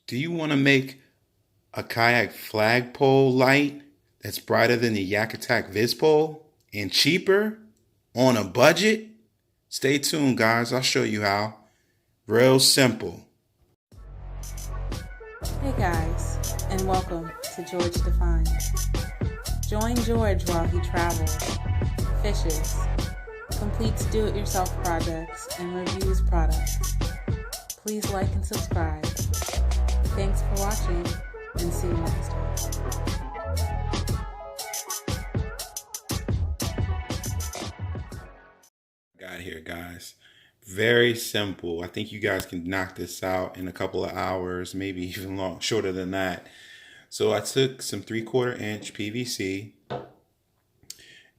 Do you want to make a kayak flagpole light that's brighter than the YakAttack VISIpole and cheaper on a budget? Stay tuned, guys. I'll show you how. Real simple. Hey guys, and welcome to George Defines. Join George while he travels, fishes, completes do-it-yourself projects, and reviews products. Please like and subscribe. Thanks for watching, and see you next week. Got here, guys. Very simple. I think you guys can knock this out in a couple of hours, maybe even shorter than that. So I took some 3/4 inch PVC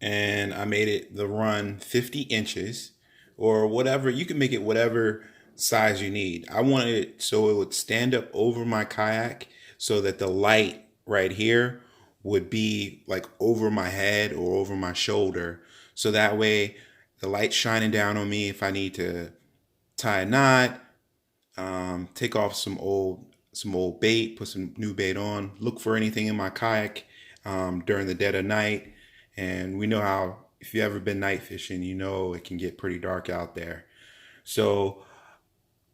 and I made it the run 50 inches or whatever. You can make it whatever size you need. I wanted it so it would stand up over my kayak so that the light right here would be like over my head or over my shoulder. So that way the light's shining down on me if I need to tie a knot, take off some old bait, put some new bait on, look for anything in my kayak during the dead of night. And we know how, if you've ever been night fishing, you know it can get pretty dark out there. So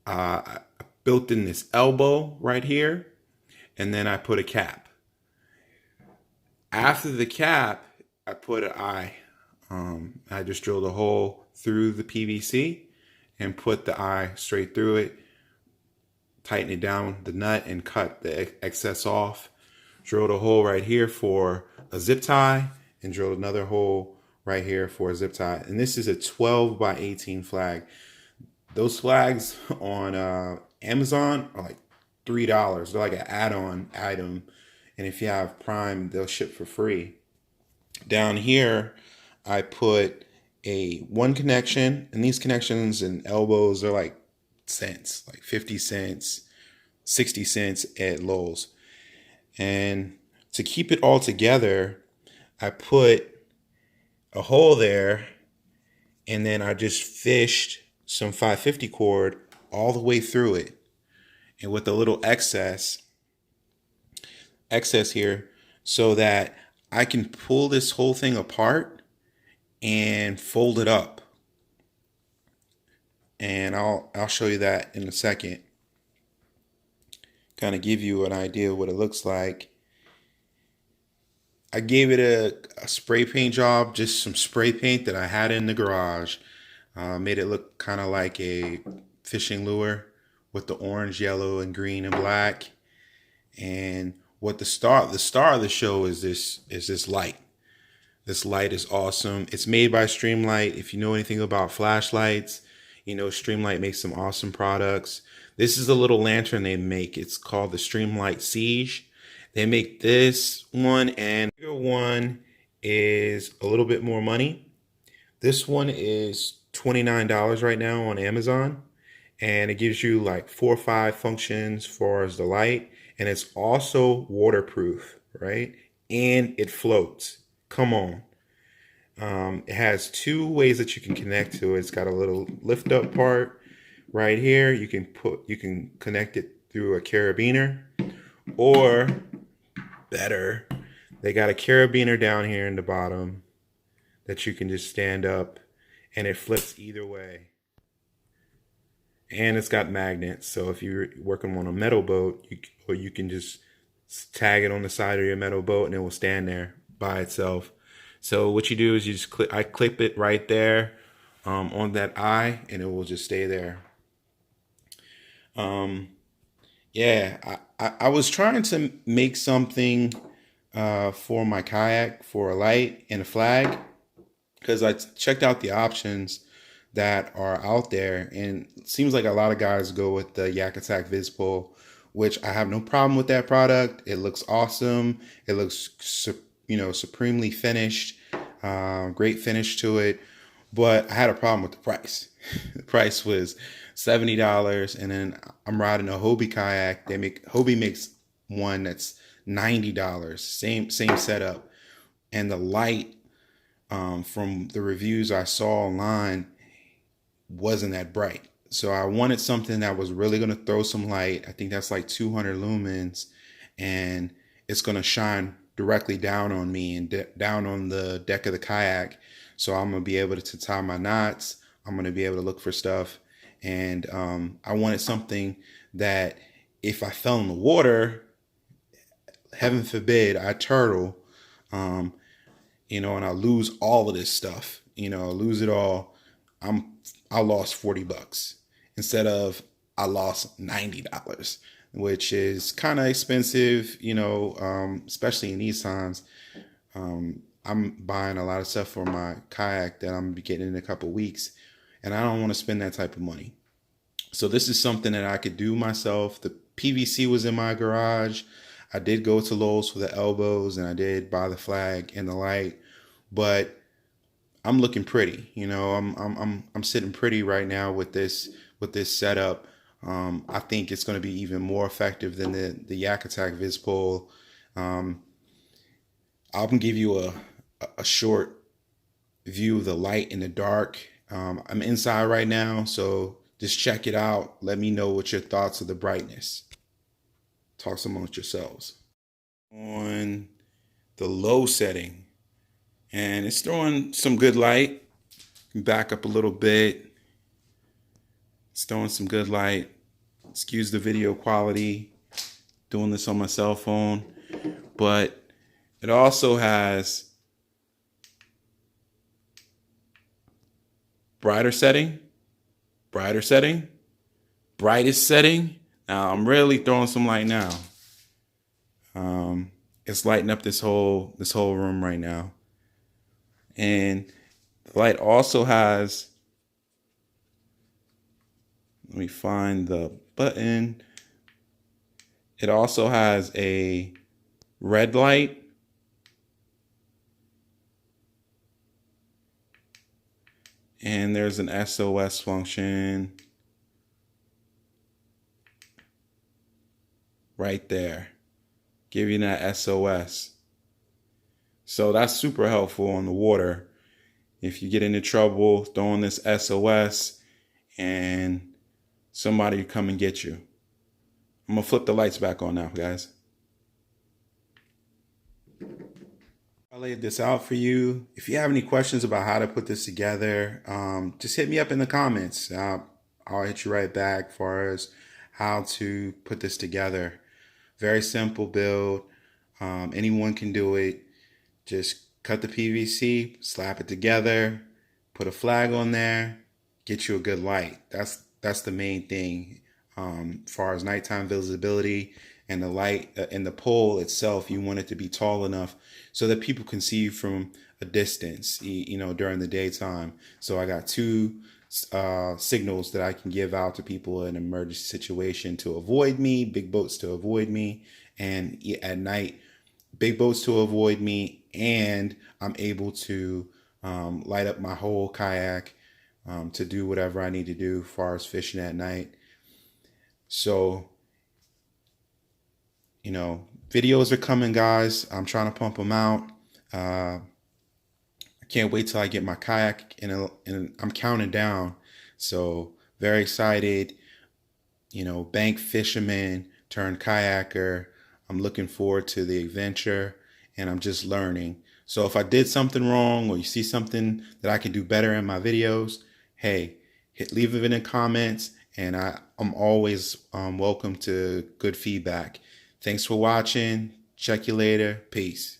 I built in this elbow right here, and then I put a cap. After the cap, I put an eye. I just drilled a hole through the PVC and put the eye straight through it, tighten it down the nut and cut the excess off. Drilled a hole right here for a zip tie and drilled another hole right here for a zip tie. And this is a 12 by 18 flag. Those flags on Amazon are like $3. They're like an add-on item. And if you have Prime, they'll ship for free. Down here, I put one connection, and these connections and elbows are like cents, like 50 cents, 60 cents at Lowe's. And to keep it all together, I put a hole there, and then I just fished some 550 cord all the way through it. And with a little excess here, so that I can pull this whole thing apart and fold it up. And I'll show you that in a second. Kind of give you an idea of what it looks like. I gave it a spray paint job, just some spray paint that I had in the garage. Made it look kind of like a fishing lure with the orange, yellow, and green and black. And what the star of the show is this light. This light is awesome. It's made by Streamlight. If you know anything about flashlights, you know Streamlight makes some awesome products. This is a little lantern they make. It's called the Streamlight Siege. They make this one, and the bigger one is a little bit more money. This one is $29 right now on Amazon, and it gives you like 4 or 5 functions as far as the light, and it's also waterproof, right? And it floats. Come on. It has 2 ways that you can connect to it. It's got a little lift up part right here. You can connect it through a carabiner, or better, they got a carabiner down here in the bottom that you can just stand up, and it flips either way. And it's got magnets, so if you're working on a metal boat, you can just tag it on the side of your metal boat and it will stand there by itself. So what you do is you just clip it right there on that eye, and it will just stay there. Yeah, I was trying to make something for my kayak for a light and a flag, because I checked out the options that are out there, and it seems like a lot of guys go with the YakAttack VISIpole, which I have no problem with that product. It looks awesome. It looks supremely finished, great finish to it. But I had a problem with the price. The price was $70, and then I'm riding a Hobie kayak. Hobie makes one that's $90. Same setup, and the light from the reviews I saw online wasn't that bright. So I wanted something that was really going to throw some light. I think that's like 200 lumens, and it's going to shine directly down on me and down on the deck of the kayak. So I'm going to be able to tie my knots. I'm going to be able to look for stuff. And I wanted something that if I fell in the water, heaven forbid, I turtle, and I lose all of this stuff, lose it all. I lost $40 instead of I lost $90, which is kind of expensive, especially in these times. I'm buying a lot of stuff for my kayak that I'm gonna be getting in a couple weeks, and I don't want to spend that type of money. So this is something that I could do myself. The PVC was in my garage. I did go to Lowe's for the elbows, and I did buy the flag and the light, but I'm looking pretty. I'm sitting pretty right now with this setup. I think it's going to be even more effective than the YakAttack VISIpole. I'll give you a short view of the light in the dark. I'm inside right now, so just check it out. Let me know what your thoughts of the brightness. Talk amongst yourselves. On the low setting, and it's throwing some good light. Back up a little bit. It's throwing some good light. Excuse the video quality. Doing this on my cell phone, but it also has brightest setting. Now I'm really throwing some light now. It's lighting up this whole room right now. And the light also has, let me find the button. It also has a red light. And there's an SOS function right there, giving that SOS. So that's super helpful on the water. If you get into trouble, throwing this SOS and somebody come and get you. I'm gonna flip the lights back on now, guys. I laid this out for you. If you have any questions about how to put this together, just hit me up in the comments. I'll hit you right back as far as how to put this together. Very simple build. Anyone can do it. Just cut the PVC, slap it together, put a flag on there, get you a good light. That's the main thing. As far as nighttime visibility and the light and the pole itself, you want it to be tall enough so that people can see you from a distance, during the daytime. So I got two signals that I can give out to people in an emergency situation to avoid me, big boats to avoid me, and at night, big boats to avoid me, and I'm able to light up my whole kayak to do whatever I need to do as far as fishing at night. So, videos are coming, guys. I'm trying to pump them out. I can't wait till I get my kayak, and I'm counting down. So very excited, bank fisherman turned kayaker. I'm looking forward to the adventure, and I'm just learning. So if I did something wrong, or you see something that I can do better in my videos, hey, leave it in the comments, and I'm always welcome to good feedback. Thanks for watching. Check you later. Peace.